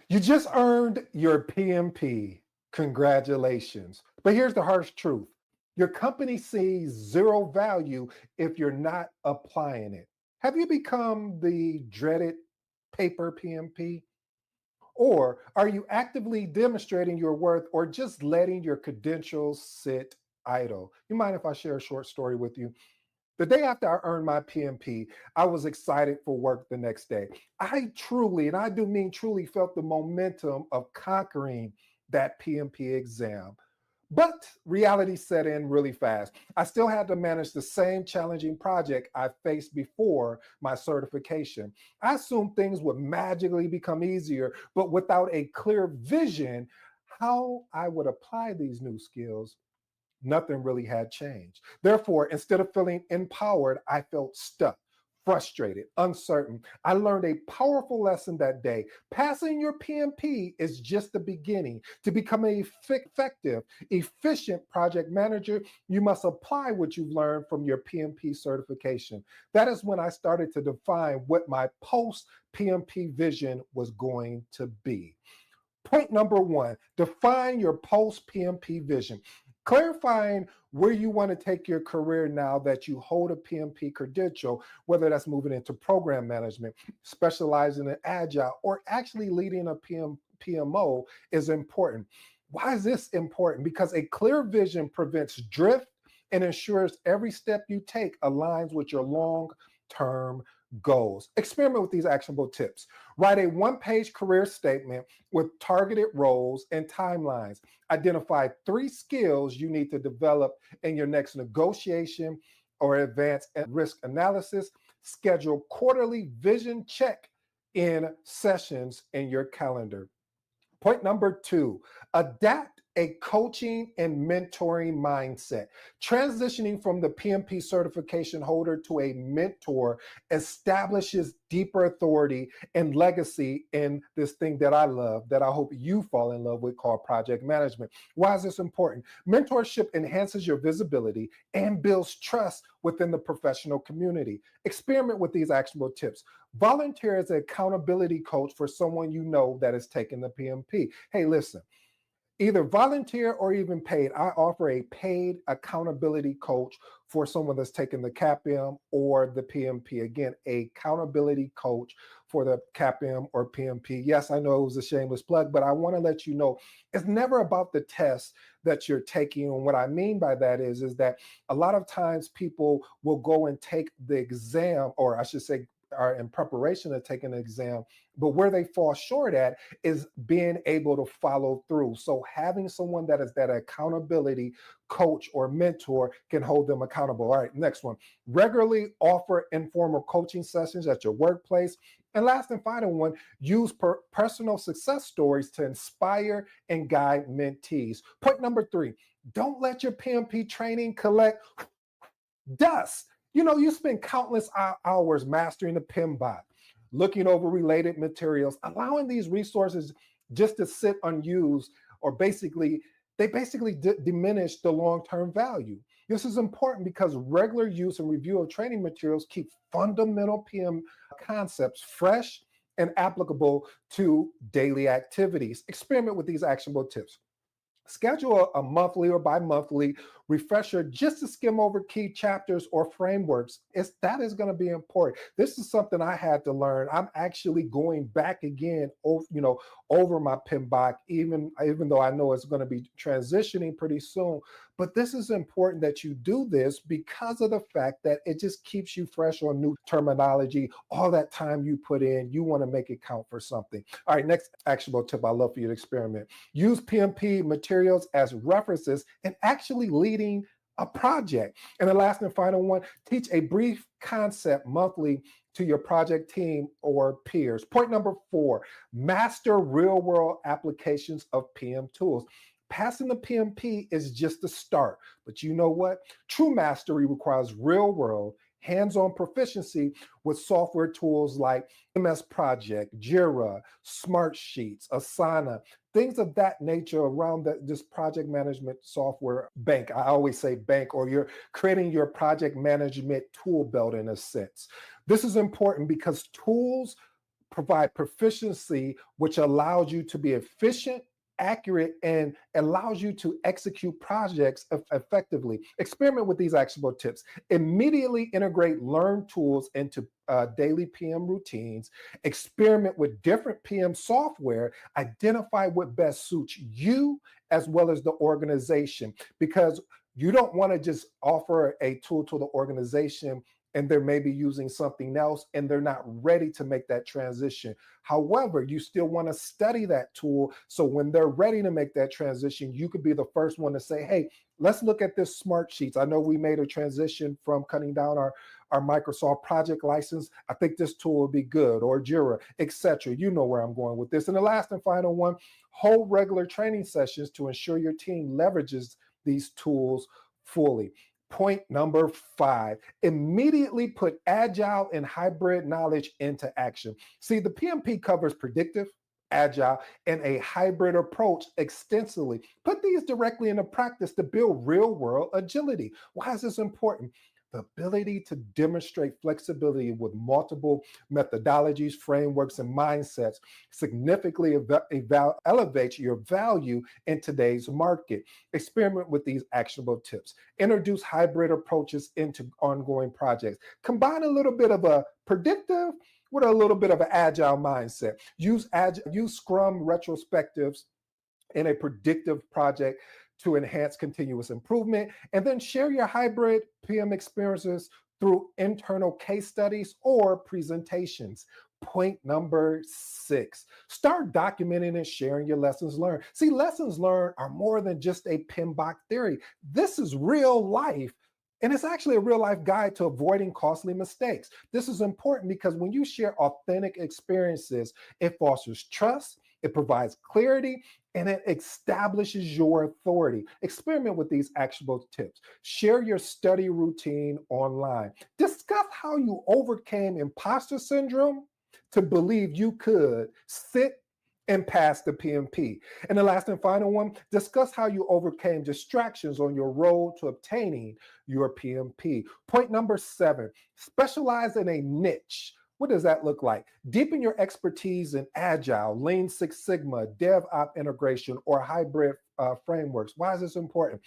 You just earned your PMP. Congratulations. But here's the harsh truth. Your company sees zero value if you're not applying it. Have you become the dreaded paper PMP? Or are you actively demonstrating your worth or just letting your credentials sit idle? You mind if I share a short story with you? The day after I earned my PMP, I was excited for work the next day. I truly, and I do mean truly, felt the momentum of conquering that PMP exam. But reality set in really fast. I still had to manage the same challenging project I faced before my certification. I assumed things would magically become easier, but without a clear vision how I would apply these new skills, nothing really had changed. Therefore, instead of feeling empowered, I felt stuck, frustrated, uncertain. I learned a powerful lesson that day. Passing your PMP is just the beginning. To become an effective, efficient project manager, you must apply what you've learned from your PMP certification. That is when I started to define what my post PMP vision was going to be. Point number one, define your post PMP vision. Clarifying where you want to take your career now that you hold a PMP credential, whether that's moving into program management, specializing in Agile, or actually leading a PMO is important. Why is this important? Because a clear vision prevents drift and ensures every step you take aligns with your long-term goals. Experiment with these actionable tips. Write a one-page career statement with targeted roles and timelines. Identify 3 skills you need to develop in your next negotiation or advanced risk analysis. Schedule quarterly vision check-in sessions in your calendar. Point number 2, adapt a coaching and mentoring mindset. Transitioning from the PMP certification holder to a mentor establishes deeper authority and legacy in this thing that I love, that I hope you fall in love with, called project management. Why is this important? Mentorship enhances your visibility and builds trust within the professional community. Experiment with these actionable tips. Volunteer as an accountability coach for someone you know that is taking the PMP. Hey, listen, either volunteer or even paid. I offer a paid accountability coach for someone that's taking the CAPM or the PMP. Again, a accountability coach for the CAPM or PMP. Yes, I know it was a shameless plug, but I want to let you know it's never about the test that you're taking. And what I mean by that is that a lot of times people will go and take the exam, or I should say, are in preparation of taking an exam, but where they fall short at is being able to follow through. So having someone that is that accountability coach or mentor can hold them accountable. All right, next one. Regularly offer informal coaching sessions at your workplace. And last and final one, use personal success stories to inspire and guide mentees. Point number 3, don't let your PMP training collect dust. You know, you spend countless hours mastering the PMBOK, looking over related materials, allowing these resources just to sit unused, or they basically diminish the long-term value. This is important because regular use and review of training materials keep fundamental PM concepts fresh and applicable to daily activities. Experiment with these actionable tips. Schedule a monthly or bi-monthly refresher just to skim over key chapters or frameworks. That is going to be important. This is something I had to learn. I'm actually going back again over my PMBOK, even though I know it's going to be transitioning pretty soon. But this is important that you do this because of the fact that it just keeps you fresh on new terminology. All that time you put in, you want to make it count for something. All right, next actionable tip I love for you to experiment. Use PMP materials as references and actually leading a project. And the last and final one, teach a brief concept monthly to your project team or peers. Point number 4, master real-world applications of PM tools. Passing the PMP is just the start, but you know what? True mastery requires real-world, hands-on proficiency with software tools like MS Project, Jira, Smartsheets, Asana, things of that nature around this project management software bank. I always say bank, or you're creating your project management tool belt in a sense. This is important because tools provide proficiency, which allows you to be efficient, accurate, and allows you to execute projects effectively. Experiment with these actionable tips. Immediately integrate learned tools into daily PM routines. Experiment with different PM software. Identify what best suits you as well as the organization, because you don't want to just offer a tool to the organization and they're maybe using something else and they're not ready to make that transition. However, you still want to study that tool, so when they're ready to make that transition, you could be the first one to say, hey, let's look at this smart sheets. I know we made a transition from cutting down our Microsoft project license. I think this tool will be good, or Jira, etc. You know where I'm going with this. And the last and final one, hold regular training sessions to ensure your team leverages these tools fully. Point number 5, immediately put agile and hybrid knowledge into action. See, the PMP covers predictive, agile, and a hybrid approach extensively. Put these directly into practice to build real world agility. Why is this important? The ability to demonstrate flexibility with multiple methodologies, frameworks, and mindsets significantly elevates your value in today's market. Experiment with these actionable tips. Introduce hybrid approaches into ongoing projects. Combine a little bit of a predictive with a little bit of an agile mindset. Use Scrum retrospectives in a predictive project to enhance continuous improvement, and then share your hybrid PM experiences through internal case studies or presentations. Point number 6, start documenting and sharing your lessons learned. See, lessons learned are more than just a PMBOK theory. This is real life. And it's actually a real life guide to avoiding costly mistakes. This is important because when you share authentic experiences, it fosters trust, it provides clarity, and it establishes your authority. Experiment with these actionable tips. Share your study routine online. Discuss how you overcame imposter syndrome to believe you could sit and pass the PMP. And the last and final one, discuss how you overcame distractions on your road to obtaining your PMP. Point number 7, specialize in a niche. What does that look like? Deepen your expertise in Agile, Lean Six Sigma, DevOps integration, or hybrid frameworks. Why is this important?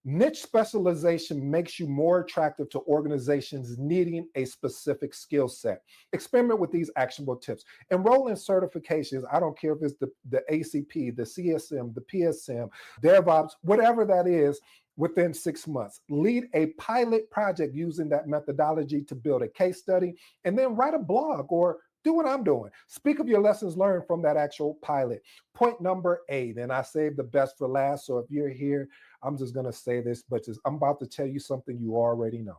Niche specialization makes you more attractive to organizations needing a specific skill set. Experiment with these actionable tips. Enroll in certifications. I don't care if it's the ACP, the CSM, the PSM, DevOps, whatever that is, within 6 months. Lead a pilot project using that methodology to build a case study, and then write a blog or do what I'm doing. Speak of your lessons learned from that actual pilot. Point number 8, and I saved the best for last, so if you're here, I'm just going to say this, but I'm about to tell you something you already know.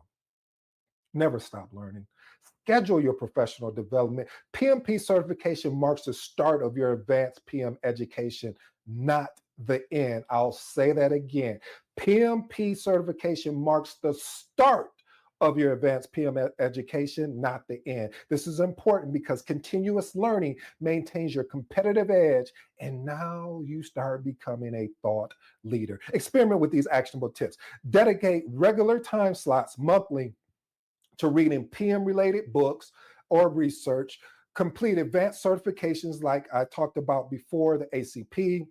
Never stop learning. Schedule your professional development. PMP certification marks the start of your advanced PM education, not the end. I'll say that again. PMP certification marks the start of your advanced PM education, not the end. This is important because continuous learning maintains your competitive edge, and now you start becoming a thought leader. Experiment with these actionable tips. Dedicate regular time slots monthly to reading PM-related books or research. Complete advanced certifications like I talked about before, the ACP,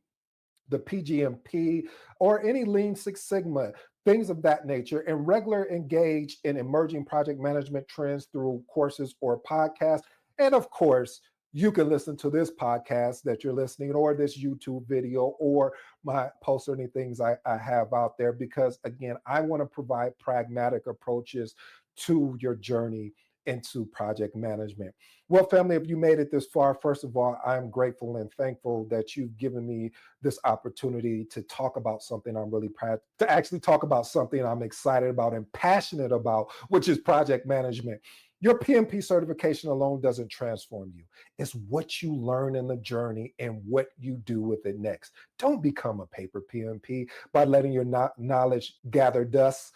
the PGMP, or any Lean Six Sigma, things of that nature, and regular engage in emerging project management trends through courses or podcasts. And of course, you can listen to this podcast that you're listening, or this YouTube video, or my posts, or any things I have out there, because again, I want to provide pragmatic approaches to your journey into project management. Well, family, if you made it this far, first of all, I'm grateful and thankful that you've given me this opportunity to talk about something I'm really proud to actually talk about something I'm excited about and passionate about, which is project management. Your PMP certification alone doesn't transform you. It's what you learn in the journey and what you do with it next. Don't become a paper PMP by letting your knowledge gather dust.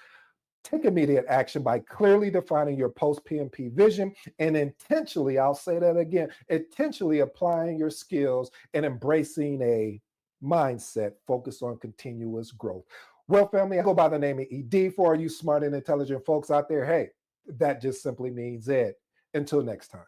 Take immediate action by clearly defining your post-PMP vision and intentionally, I'll say that again, intentionally applying your skills and embracing a mindset focused on continuous growth. Well, family, I go by the name of ED. For all you smart and intelligent folks out there, hey, that just simply means Ed. Until next time.